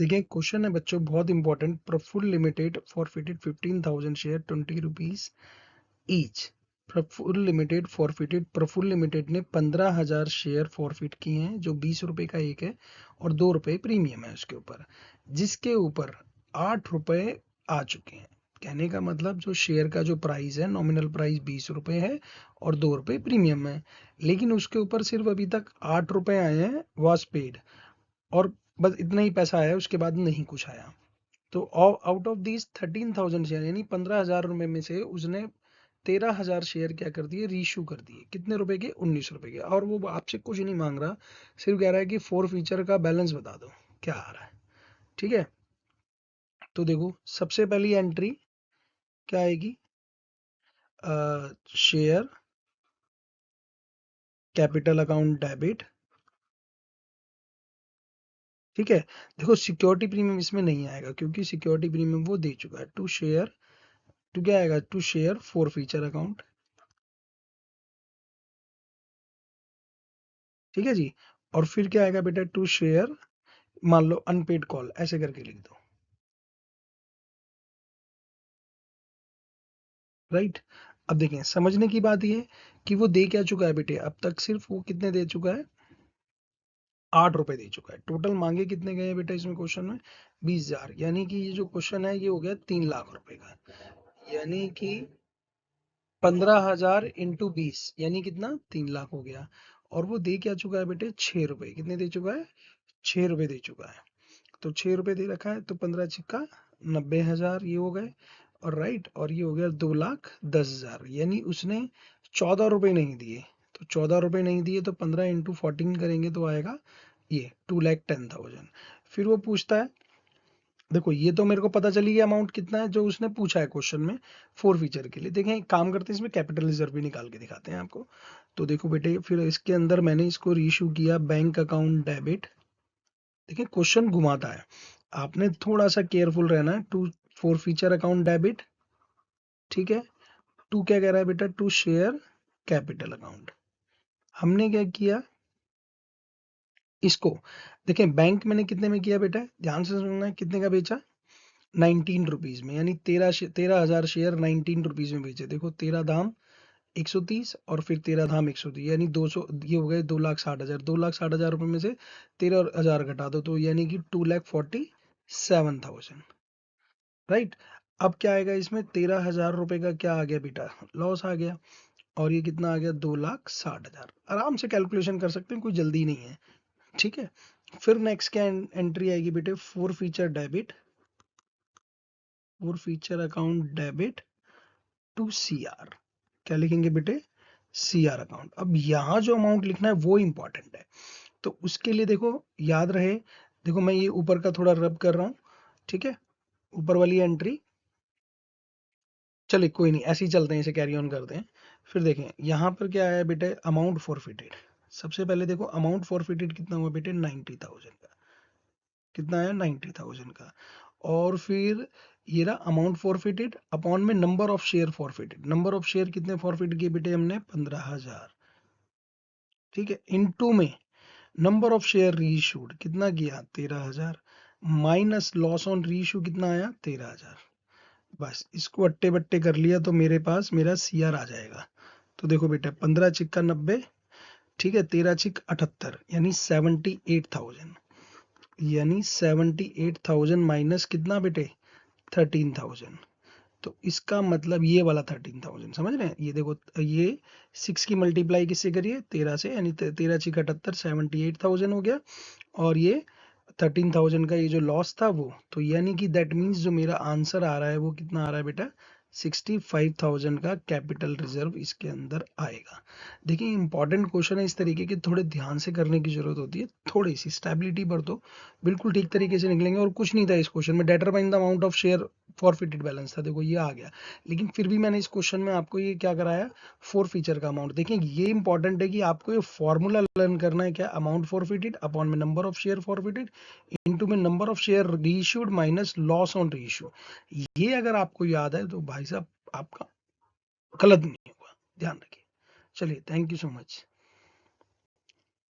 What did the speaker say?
देखिए क्वेश्चन है बच्चों बहुत important. Praful limited forfeited 15,000 share 20 rupees each. Praful limited ने 15,000 शेयर फॉरफिट किए हैं जो 20 रुपए का एक है और 2 रुपए प्रीमियम है उसके ऊपर, जिसके ऊपर 8 रुपए आ चुके हैं। कहने का मतलब जो शेयर का जो प्राइस है, नॉमिनल प्राइस 20 रुपए है और 2 रुपए प्रीमियम है, लेकिन उसके ऊपर सिर्फ अभी तक 8 रुपए आए हैं वॉज पेड, और बस इतना ही पैसा आया, उसके बाद नहीं कुछ आया। तो आउट ऑफ दीज 13,000 शेयर यानी 15,000 रुपए में से उसने 13,000 शेयर क्या कर दिए, रीइश्यू कर दिए। कितने रुपए के? 19 रुपए के। और वो आपसे कुछ नहीं मांग रहा, सिर्फ कह रहा है कि फोर फीचर का बैलेंस बता दो क्या आ रहा है। ठीक है, तो देखो सबसे पहली एंट्री क्या आएगी, शेयर कैपिटल अकाउंट डेबिट। ठीक है, देखो सिक्योरिटी प्रीमियम इसमें नहीं आएगा क्योंकि सिक्योरिटी प्रीमियम वो दे चुका है। टू शेयर, टू क्या आएगा, to share forfeiture account. ठीक है जी, और फिर क्या आएगा बेटा, टू शेयर, मान लो अनपेड कॉल, ऐसे करके लिख दो। राइट, अब देखें समझने की बात ये कि वो दे क्या चुका है बेटे, अब तक सिर्फ वो कितने दे चुका है, 8 रुपए दे चुका है। टोटल मांगे कितने गए बेटा इसमें क्वेश्चन में, 20,000। यानी कि ये जो क्वेश्चन है ये हो गया 3 लाख रुपए का, यानी कि 15,000 इंटू 20 यानी कितना, 3 लाख हो गया। और वो दे क्या चुका है बेटे, 6 रुपए। कितने दे चुका है, 6 रुपए दे चुका है। तो 6 रुपए दे रखा है, तो 15 छिक्का 90,000 ये हो गए। और राइट, और ये हो गया 2,10,000, यानी उसने 14 रुपए नहीं दिए। तो 14 रुपए नहीं दिए तो 15 इंटू 14 करेंगे तो आएगा ये 2,10,000। फिर वो पूछता है, देखो ये तो मेरे को पता चली गया अमाउंट कितना है जो उसने पूछा है क्वेश्चन में फोर फीचर के लिए। देखें एक काम करते हैं, इसमें कैपिटल रिजर्व भी निकाल के दिखाते हैं आपको। तो देखो बेटे, फिर इसके अंदर मैंने इसको रीइश्यू किया बैंक अकाउंट डेबिट। देखिए क्वेश्चन घुमाता है, आपने थोड़ा सा केयरफुल रहना है। To forfeiture account debit, ठीक है। टू क्या कह रहा है बेटा, टू शेयर कैपिटल अकाउंट। हमने क्या किया इसको, देखें बैंक मैंने कितने में किया बेटा, ध्यान से सुनना है, कितने का बेचा, 19 रुपीज में, यानी 13,000 शेयर 19 रुपीज में बेचे। देखो 13 दाम 130 और फिर 13 धाम 130, यानी 200, ये हो गए 2,60,000। 2,60,000 रुपए में से 13,000 घटा दो तो यानी कि 2,47,000। राइट, अब क्या आएगा इसमें, 13,000 रुपए का क्या आ गया बेटा, लॉस आ गया। और ये कितना आ गया, 2,60,000। आराम से कैलकुलेशन कर सकते हैं, कोई जल्दी नहीं है। ठीक है, फिर नेक्स्ट क्या एंट्री आएगी बेटे, forfeiture debit, forfeiture account debit to CR. क्या लिखेंगे बेटे, सीआर अकाउंट। अब यहां जो अमाउंट लिखना है वो इंपॉर्टेंट है, तो उसके लिए देखो याद रहे, देखो मैं ये ऊपर का थोड़ा रब कर रहा हूं। ठीक है, ऊपर वाली एंट्री, चलिए कोई नहीं, ऐसे ही चलते हैं, इसे कैरी ऑन करते हैं। फिर देखें यहाँ पर क्या आया बेटे, अमाउंट फॉरफिटेड। सबसे पहले देखो अमाउंट फॉरफिटेड कितना हुआ बेटे, 90,000 का। कितना आया, 90,000 का। और फिर ये रहा अमाउंट फॉरफिटेड अपॉन में number of share forfeited. Number of share कितने फॉरफिट किए बेटे हमने, 15,000। ठीक है, इनटू में नंबर ऑफ शेयर रीइश्यूड कितना किया, 13,000, माइनस लॉस ऑन रीइश्यू कितना आया, 13,000। बस इसको अट्टे बट्टे कर लिया तो मेरे पास मेरा सीआर आ जाएगा। तो देखो बेटा 15 छिक्का 90, ठीक है, 13 छिक 78, यानी 78,000। यानी 78,000 माइनस कितना बेटे, 13,000। तो इसका मतलब ये वाला 13,000, समझ रहे हैं। ये देखो, ये 6 की मल्टीप्लाई किससे करिए, 13 से, यानी 13 छिक 78, 78,000 हो गया। और ये 13,000 का ये जो लॉस था वो, तो यानी कि दैट मीन्स जो मेरा आंसर आ रहा है वो कितना आ रहा है बेटा, 65,000 का कैपिटल रिजर्व इसके अंदर आएगा। देखिए इंपॉर्टेंट क्वेश्चन है, इस तरीके के थोड़े ध्यान से करने की जरूरत होती है, थोड़ी सी स्टेबिलिटी पर तो बिल्कुल ठीक तरीके से निकलेंगे। और कुछ नहीं था इस क्वेश्चन में, determine the amount of share forfeited balance था, देखो ये आ गया। लेकिन फिर भी मैंने इस क्वेश्चन में आपको ये क्या कराया, फोर फीचर का अमाउंट। देखिए ये इंपॉर्टेंट है कि आपको ये फॉर्मूला लर्न करना है, क्या, अमाउंट फॉरफिटेड अपॉन में number of share forfeited into में number of share reissued minus loss on reissue. ये अगर आपको याद है तो भाई साहब आपका गलत नहीं होगा, ध्यान रखिए। चलिए, थैंक यू सो मच।